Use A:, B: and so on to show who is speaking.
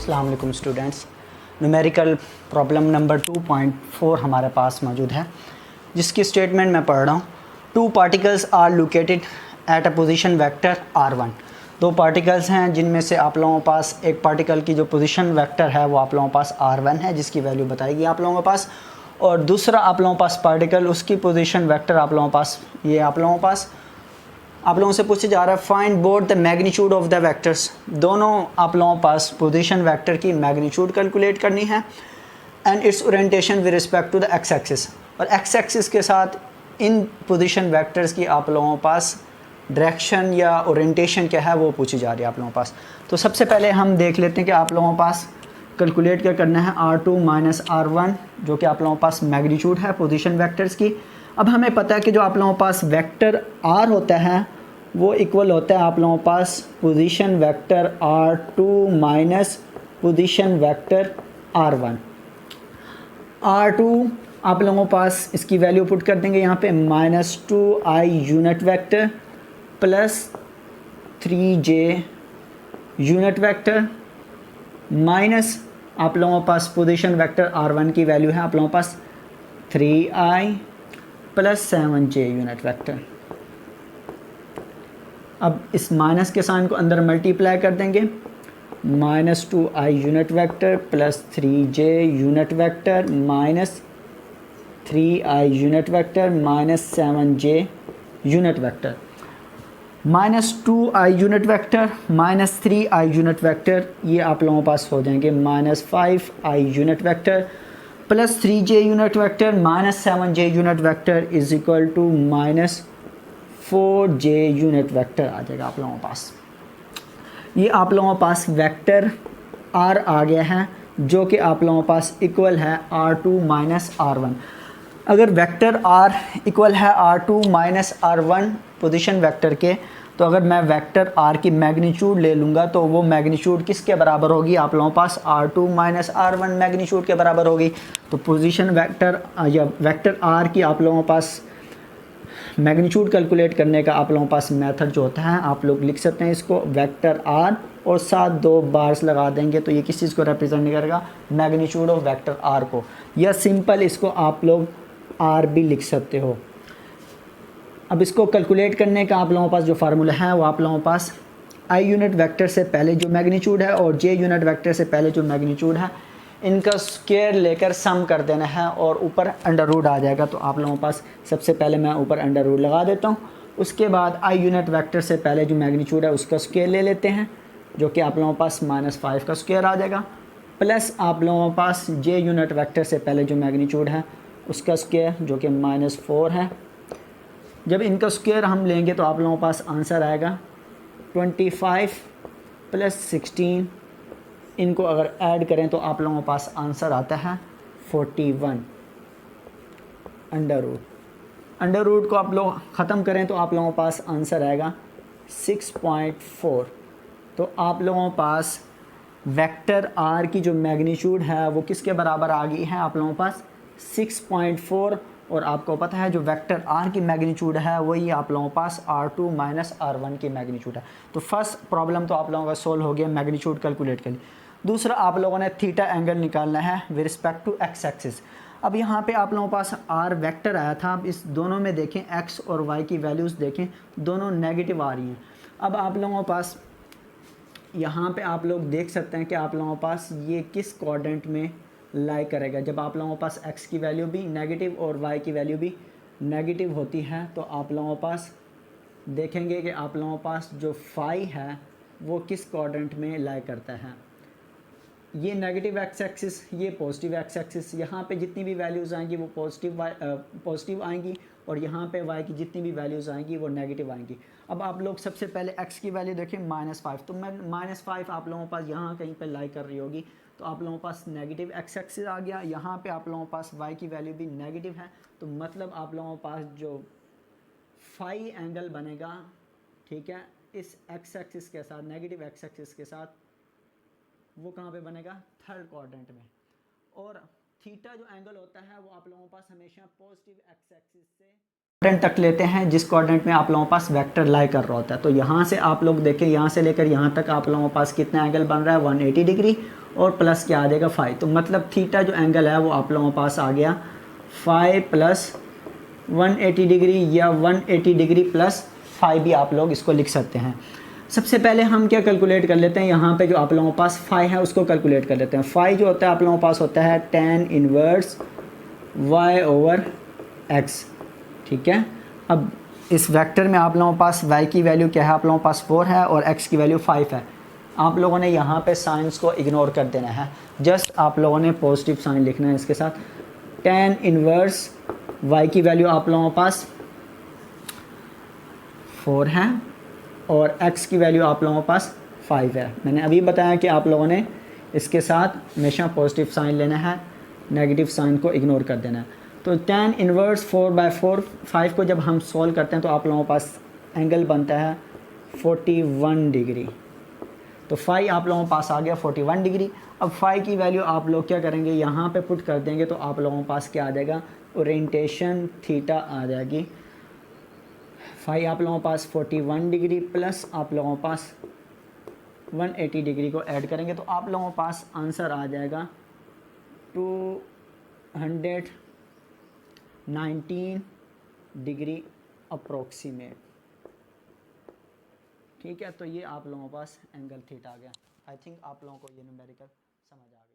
A: अस्सलाम वालेकुम students. Numerical problem number 2.4 हमारे पास मौजूद है, जिसकी स्टेटमेंट मैं पढ़ रहा हूँ। Two particles are located at a position vector r1। दो पार्टिकल्स हैं जिनमें से आप लोगों के पास एक पार्टिकल की जो पोजीशन वेक्टर है वो आप लोगों के पास r1 है, जिसकी वैल्यू बताएगी आप लोगों के पास। और दूसरा आप लोगों के पास पार्टिकल, उसकी पोजीशन वेक्टर आप लोगों के पास ये आप लोगों के पास। आप लोगों से पूछा जा रहा है find both the magnitude of the vectors. दोनों आप लोगों के पास पोजीशन वेक्टर की मैग्नीट्यूड कैलकुलेट करनी है and its orientation with respect to the X axis. और एक्स एक्सिस के साथ इन पोजीशन वेक्टर्स की आप लोगों के पास डायरेक्शन या ओरिएंटेशन क्या है वो पूछी जा रही है आप लोगों के पास। तो सबसे पहले हम देख लेते हैं कि आप लोगों के पास कैलकुलेट क्या करना है, r2 माइनस r1 जो कि आप लोगों के पास मैग्नीट्यूड है पोजीशन वेक्टर्स की। अब हमें पता है कि जो आप लोगों के पास वेक्टर r होता है वो इक्वल होता है आप लोगों के पास position vector r2 minus position vector r1। r2 आप लोगों के पास इसकी वैल्यू पुट कर देंगे यहाँ पे -2i unit vector plus 3j unit vector minus आप लोगों के पास पोजीशन वेक्टर r1 की वैल्यू है आप लोगों के पास 3i plus 7j unit vector. अब इस माइनस के साइन को अंदर मल्टीप्लाई कर देंगे, -2i unit vector plus 3j unit vector minus 3i unit vector minus 7j unit vector. -2i unit vector minus 3i unit vector ये आप लोगों के पास हो जाएंगे -5i unit vector plus 3j unit vector minus 7j unit vector is equal to -4j unit vector आ जाएगा आप लोगों के पास। ये आप लोगों के पास वेक्टर r आ गया है जो कि आप लोगों के पास इक्वल है r2 माइनस r1। अगर वेक्टर r इक्वल है r2 minus r1 position vector के, तो अगर मैं वेक्टर r की मैग्नीट्यूड ले लूँगा तो वो मैग्नीट्यूड किसके बराबर होगी, आप लोगों के पास r2 माइनस r1 मैग्नीट्यूड के बराबर होगी। तो पोजीशन वेक्टर या वेक्टर r की आप लोगों के पास मैग्नीट्यूड कैलकुलेट करने का आप लोगों के पास मेथड जो होता है, आप लोग लिख सकते हैं इसको वेक्टर r और साथ दो बार्स लगा देंगे तो ये किस चीज़ को रिप्रेजेंट नहीं करेगा, मैग्नीट्यूड ऑफ वेक्टर r को। या सिंपल इसको आप लोग r भी लिख सकते हो। अब इसको कैलकुलेट करने का आप लोगों के पास जो फार्मूला है वो आप लोगों के पास i यूनिट वेक्टर से पहले जो मैग्नीट्यूड है और j यूनिट वेक्टर से पहले जो मैग्नीट्यूड है, इनका स्क्वायर लेकर सम कर देना है और ऊपर अंडर रूट आ जाएगा। तो आप लोगों के पास सबसे पहले मैं ऊपर अंडर रूट लगा देता हूँ। उसके बाद i यूनिट वेक्टर से पहले जो मैग्नीट्यूड है उसका स्क्वायर ले लेते हैं जो कि आप लोगों के पास -5 का स्क्वायर आ जाएगा, प्लस आप लोगों के पास j यूनिट वेक्टर से पहले जो मैग्नीट्यूड है उसका स्क्वायर जो कि -4 है। जब इनका स्क्वायर हम लेंगे तो आप लोगों के पास आंसर आएगा 25 प्लस 16। इनको अगर ऐड करें तो आप लोगों के पास आंसर आता है 41 अंडर रूट। अंडर रूट को आप लोग ख़त्म करें तो आप लोगों के पास आंसर आएगा 6.4। तो आप लोगों के पास वेक्टर r की जो मैग्नीट्यूड है वो किसके बराबर आ गई है, आप लोगों के पास 6.4। और आपको पता है जो वेक्टर r की मैग्नीट्यूड है वही आप लोगों के पास r2 माइनस r1 की मैग्नीट्यूड है। तो फर्स्ट प्रॉब्लम तो आप लोगों का सोल्व हो गया मैग्नीट्यूड कैलकुलेट के लिए। दूसरा आप लोगों ने थीटा एंगल निकालना है with respect to X axis. अब यहाँ पे आप लोगों के पास r वेक्टर आया था, अब इस दोनों में देखें x और y की वैल्यूज़ देखें, दोनों नेगेटिव आ रही हैं। अब आप लोगों के पास यहाँ पे आप लोग देख सकते हैं कि आप लोगों के पास ये किस क्वाड्रेंट में लाई करेगा। जब आप लोगों के पास x की वैल्यू भी नेगेटिव और y की वैल्यू भी नेगेटिव होती है तो आप लोगों के पास देखेंगे कि आप लोगों के पास जो फाई है वो किस क्वाड्रेंट में लाई करता है। ये नेगेटिव एक्स एक्सिस, ये पॉजिटिव एक्स एक्सिस। यहाँ पे जितनी भी वैल्यूज़ आएंगी वो पॉजिटिव आएंगी और यहाँ पे y की जितनी भी वैल्यूज़ आएंगी वो नेगेटिव आएंगी। अब आप लोग सबसे पहले x की वैल्यू देखें -5, तो मैं -5 आप लोगों के पास यहाँ कहीं पे लाई कर रही होगी तो आप लोगों के पास नेगेटिव एक्स एक्सिस आ गया। यहाँ पे आप लोगों के पास y की वैल्यू भी नेगेटिव है, तो मतलब आप लोगों के पास जो फाई एंगल बनेगा, ठीक है, इस एक्स एक्सिस के साथ, नेगेटिव एक्स एक्सिस के साथ, वो कहाँ पे बनेगा, थर्ड क्वाड्रेंट में। और थीटा जो एंगल होता है वो आप लोगों के पास हमेशा पॉजिटिव एक्स एक्सिस से कोऑर्डिनेट तक लेते हैं जिस कोऑर्डिनेट में आप लोगों के पास वेक्टर लाई कर रहा होता है। तो यहाँ से आप लोग देखें, यहाँ से लेकर यहाँ तक आप लोगों के पास कितना एंगल बन रहा है 180 डिग्री और प्लस क्या आ जाएगा 5। तो मतलब थीटा जो एंगल है वो आप लोगों के पास आ गया 5 प्लस 180 डिग्री या 180 डिग्री प्लस 5 भी आप लोग इसको लिख सकते हैं। सबसे पहले हम क्या कैलकुलेट कर लेते हैं, यहाँ पे जो आप लोगों के पास 5 है उसको कैलकुलेट कर लेते हैं। 5 जो होता है आप लोगों के पास होता है tan inverse y over x, ठीक है। अब इस वेक्टर में आप लोगों के पास y की वैल्यू क्या है, आप लोगों के पास 4 है और x की वैल्यू 5 है। आप लोगों ने यहाँ पे साइंस को इग्नोर कर देना है, जस्ट आप लोगों ने पॉजिटिव साइन लिखना है इसके साथ। tan इनवर्स y की वैल्यू आप लोगों के पास 4 है और x की वैल्यू आप लोगों के पास 5 है। मैंने अभी बताया कि आप लोगों ने इसके साथ हमेशा पॉजिटिव साइन लेना है, नेगेटिव साइन को इग्नोर कर देना है। तो tan इनवर्स 4/4 5 को जब हम सॉल्व करते हैं तो आप लोगों के पास एंगल बनता है 41 डिग्री। तो फाई आप लोगों के पास आ गया 41 डिग्री। अब फाई की वैल्यू आप लोग क्या करेंगे, यहाँ पे पुट कर देंगे तो आप लोगों के पास क्या आ जाएगा, ओरिएंटेशन थीटा आ जाएगी। फाई आप लोगों के पास 41 डिग्री प्लस आप लोगों के पास 180 डिग्री को ऐड करेंगे तो आप लोगों के पास आंसर आ जाएगा 219 डिग्री अप्रोक्सीमेट। ठीक है, तो ये आप लोगों के पास एंगल थीटा आ गया। आई थिंक आप लोगों को ये न्यूमेरिकल समझ आ गया।